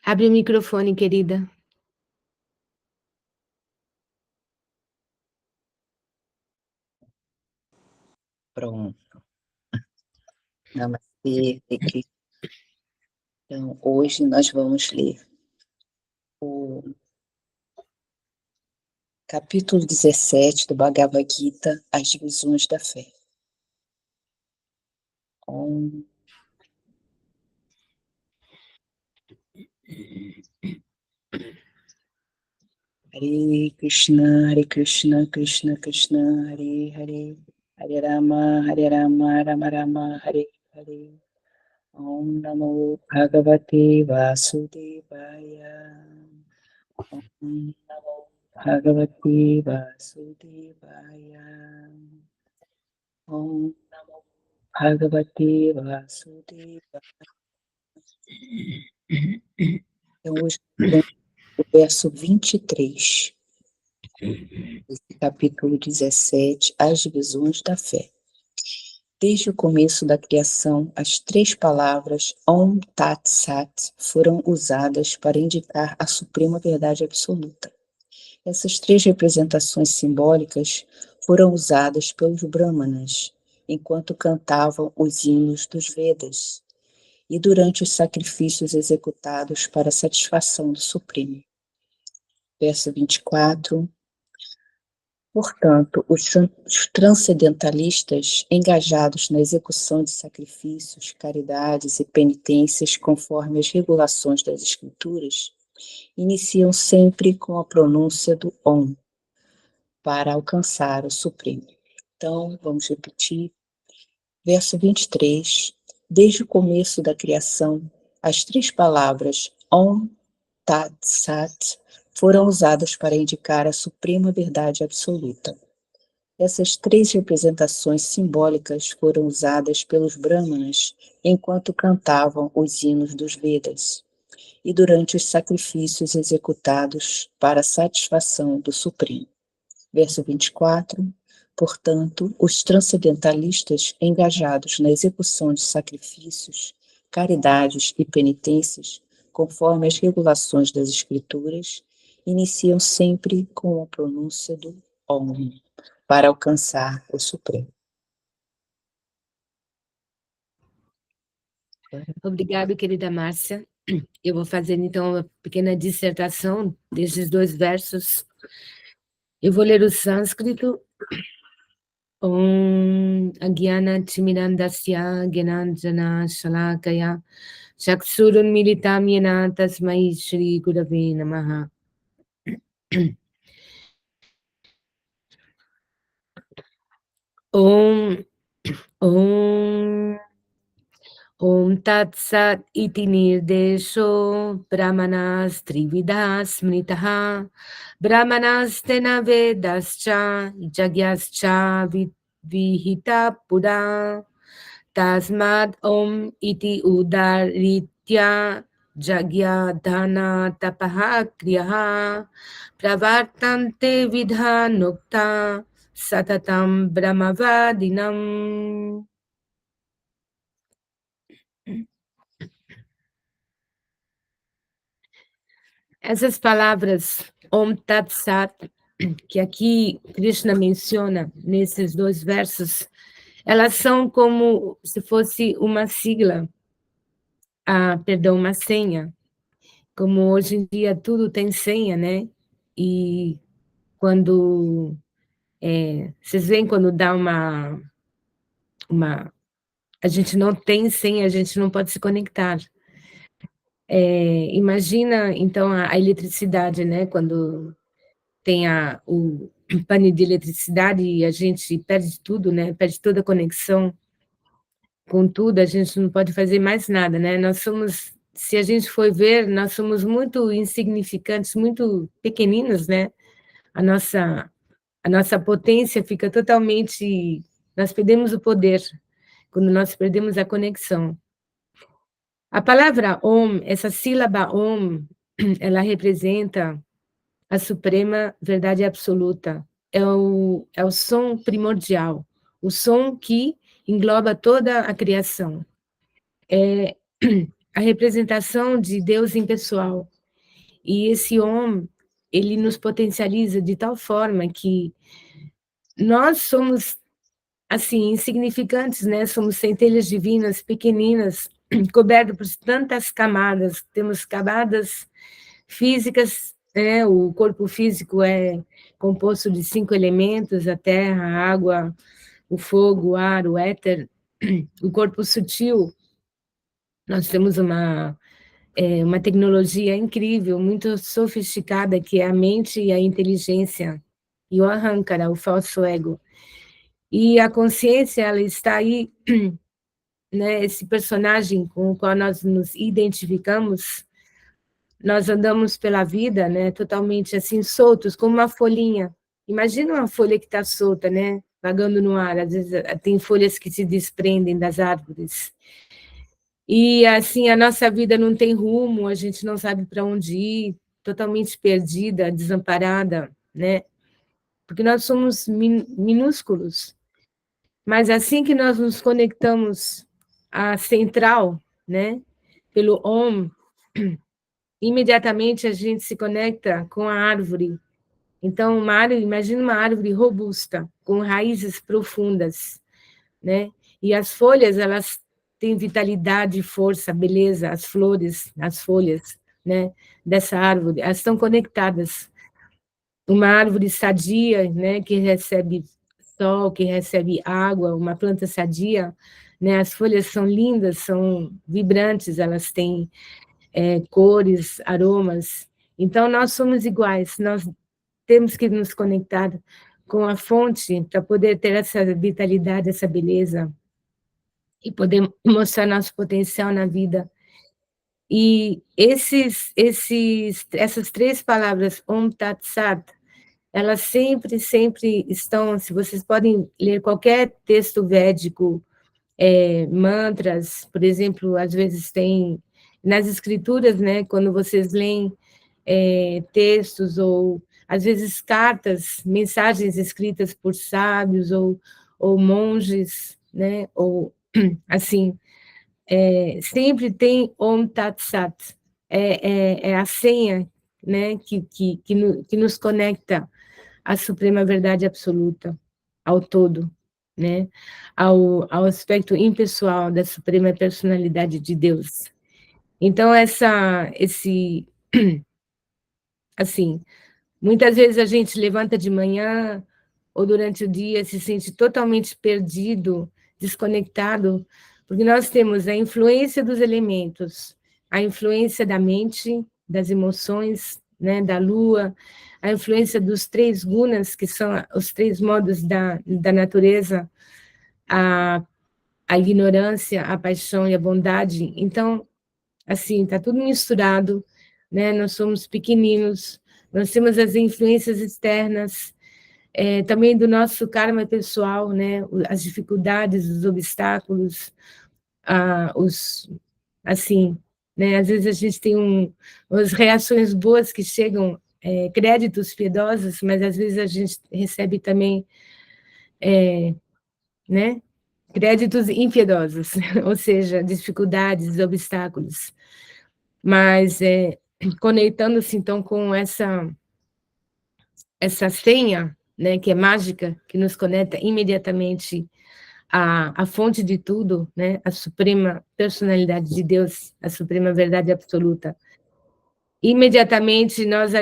Abre o microfone, querida. Pronto. Namastê, Krishna. Então, hoje nós vamos ler o capítulo 17 do Bhagavad Gita, As Divisões da Fé. Om. Hare Krishna, Krishna Krishna, Hare Hare, Hare Rama, Rama Rama, Hare Hare. Om Namo Bhagavate Vasudevaya. Om Namo Bhagavate Vasudevaya. Om Namo Bhagavate Vasudevaya. Então, hoje vamos o verso 23, desse capítulo 17, As Divisões da Fé. Desde o começo da criação, as 3 palavras Om Tat Sat foram usadas para indicar a suprema verdade absoluta. Essas 3 representações simbólicas foram usadas pelos Brahmanas enquanto cantavam os hinos dos Vedas e durante os sacrifícios executados para a satisfação do Supremo. Verso 24. Portanto, os transcendentalistas engajados na execução de sacrifícios, caridades e penitências conforme as regulações das Escrituras, iniciam sempre com a pronúncia do Om, para alcançar o Supremo. Então, vamos repetir. Verso 23. Desde o começo da criação, as 3 palavras Om, Tat, Sat foram usadas para indicar a suprema verdade absoluta. Essas 3 representações simbólicas foram usadas pelos Brahmanas enquanto cantavam os hinos dos Vedas e durante os sacrifícios executados para a satisfação do Supremo. Verso 24. Portanto, os transcendentalistas engajados na execução de sacrifícios, caridades e penitências, conforme as regulações das Escrituras, iniciam sempre com a pronúncia do Om, para alcançar o Supremo. Obrigada, querida Márcia. Eu vou fazer, então, uma pequena dissertação desses 2 versos. Eu vou ler o sânscrito. Om Agyana Timirandasya Gyananjana Shalakaya Chaksurun Militam Yena Tasmai Shri Gurave Namaha. Om Tat Sat Iti Nirdesho Brahmanas Trividha Smritaha Brahmanas Tena Vedascha Jagyascha Vihita Pura Tasmad Om Iti Udaritya Jagya Dhana Tapaha Kriyaha Pravartante Vidha Nukta Satatam Brahmavadinam. Essas palavras Om Tat Sat, que aqui Krishna menciona nesses 2 versos, elas são como se fosse uma sigla, uma senha. Como hoje em dia tudo tem senha, né? E quando vocês veem quando dá uma a gente não tem senha, a gente não pode se conectar. Imagina, então, a eletricidade, né? Quando tem o pane de eletricidade e a gente perde tudo, né? Perde toda a conexão com tudo, a gente não pode fazer mais nada, né? Nós somos, se a gente for ver, nós somos muito insignificantes, muito pequeninos, né? A nossa potência fica totalmente, nós perdemos o poder quando nós perdemos a conexão. A palavra Om, essa sílaba Om, ela representa a suprema verdade absoluta. É o som primordial, o som que engloba toda a criação. a representação de Deus impessoal. E esse Om, ele nos potencializa de tal forma que nós somos, assim, insignificantes, né? Somos centelhas divinas, pequeninas, cobertas por tantas camadas. Temos camadas físicas, né? O corpo físico é composto de 5 elementos: a terra, a água, o fogo, o ar, o éter. O corpo sutil, nós temos uma tecnologia incrível, muito sofisticada, que é a mente e a inteligência, e o Ahankara, o falso ego. E a consciência, ela está aí, né, esse personagem com o qual nós nos identificamos, nós andamos pela vida, né, totalmente assim, soltos, como uma folhinha. Imagina uma folha que está solta, né, vagando no ar. Às vezes tem folhas que se desprendem das árvores. E, assim, a nossa vida não tem rumo, a gente não sabe para onde ir, totalmente perdida, desamparada, né? Porque nós somos minúsculos. Mas assim que nós nos conectamos à central, né, pelo Om, imediatamente a gente se conecta com a árvore. Então, imagina uma árvore robusta, com raízes profundas, né? E as folhas, elas têm vitalidade, força, beleza, as flores, as folhas, né, dessa árvore, elas estão conectadas. Uma árvore sadia, né, que recebe sol, que recebe água, uma planta sadia, né, as folhas são lindas, são vibrantes, elas têm cores, aromas. Então, nós somos iguais, nós temos que nos conectar com a fonte para poder ter essa vitalidade, essa beleza, e poder mostrar nosso potencial na vida. E essas 3 palavras, Om Tat Sat, elas sempre, sempre estão, se vocês podem ler qualquer texto védico, mantras, por exemplo, às vezes tem nas escrituras, né, quando vocês leem textos ou às vezes cartas, mensagens escritas por sábios ou monges, né, ou assim, sempre tem Om Tat Sat, é a senha, né, que nos conecta à suprema verdade absoluta, ao todo, né, ao aspecto impessoal da suprema personalidade de Deus. Então, assim, muitas vezes a gente levanta de manhã ou durante o dia se sente totalmente perdido, desconectado, porque nós temos a influência dos elementos, a influência da mente, das emoções, né, da lua, a influência dos 3 gunas, que são os 3 modos da natureza, a ignorância, a paixão e a bondade. Então, assim, está tudo misturado, né? Nós somos pequeninos, nós temos as influências externas, também do nosso karma pessoal, né? As dificuldades, os obstáculos, assim, né? Às vezes a gente tem umas reações boas que chegam, créditos piedosos, mas às vezes a gente recebe também, né? Créditos impiedosos, ou seja, dificuldades, obstáculos. Mas conectando-se então com essa senha, né, que é mágica, que nos conecta imediatamente à fonte de tudo, né, a suprema personalidade de Deus, a suprema verdade absoluta. Imediatamente nós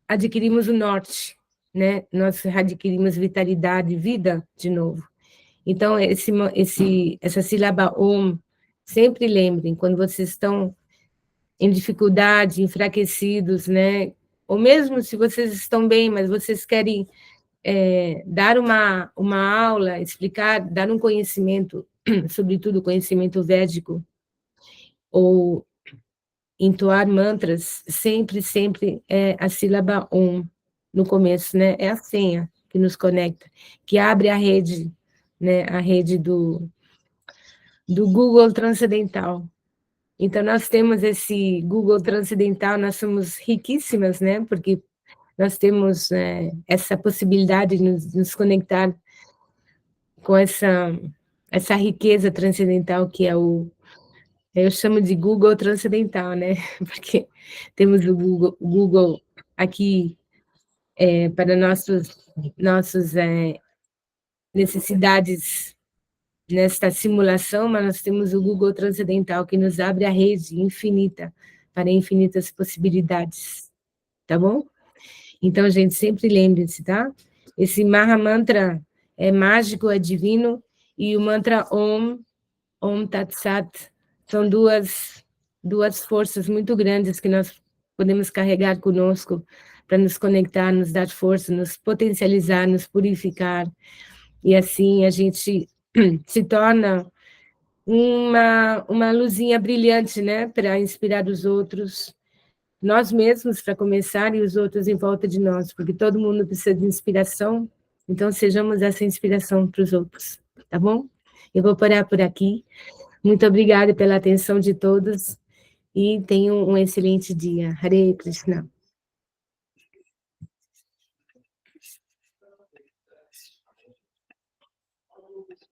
adquirimos o norte, né? Nós adquirimos vitalidade, vida de novo. Então essa sílaba Om, sempre lembrem quando vocês estão em dificuldade, enfraquecidos, né? Ou mesmo se vocês estão bem, mas vocês querem dar uma aula, explicar, dar um conhecimento, sobretudo conhecimento védico, ou entoar mantras, sempre, sempre é a sílaba Om no começo, né? É a senha que nos conecta, que abre a rede, né? A rede do Google Transcendental. Então, nós temos esse Google Transcendental, nós somos riquíssimas, né? Porque nós temos essa possibilidade de nos conectar com essa riqueza transcendental que é Eu chamo de Google transcendental, né? Porque temos o Google aqui para nossos necessidades nesta simulação, mas nós temos o Google transcendental que nos abre a rede infinita para infinitas possibilidades, tá bom? Então, gente, sempre lembre-se, tá? Esse Maha Mantra é mágico, é divino, e o mantra Om Tat Sat, são duas forças muito grandes que nós podemos carregar conosco para nos conectar, nos dar força, nos potencializar, nos purificar, e assim a gente se torna uma luzinha brilhante, né, para inspirar os outros, nós mesmos para começar e os outros em volta de nós, porque todo mundo precisa de inspiração, então sejamos essa inspiração para os outros, tá bom? Eu vou parar por aqui. Muito obrigada pela atenção de todos e tenham um excelente dia. Hare Krishna.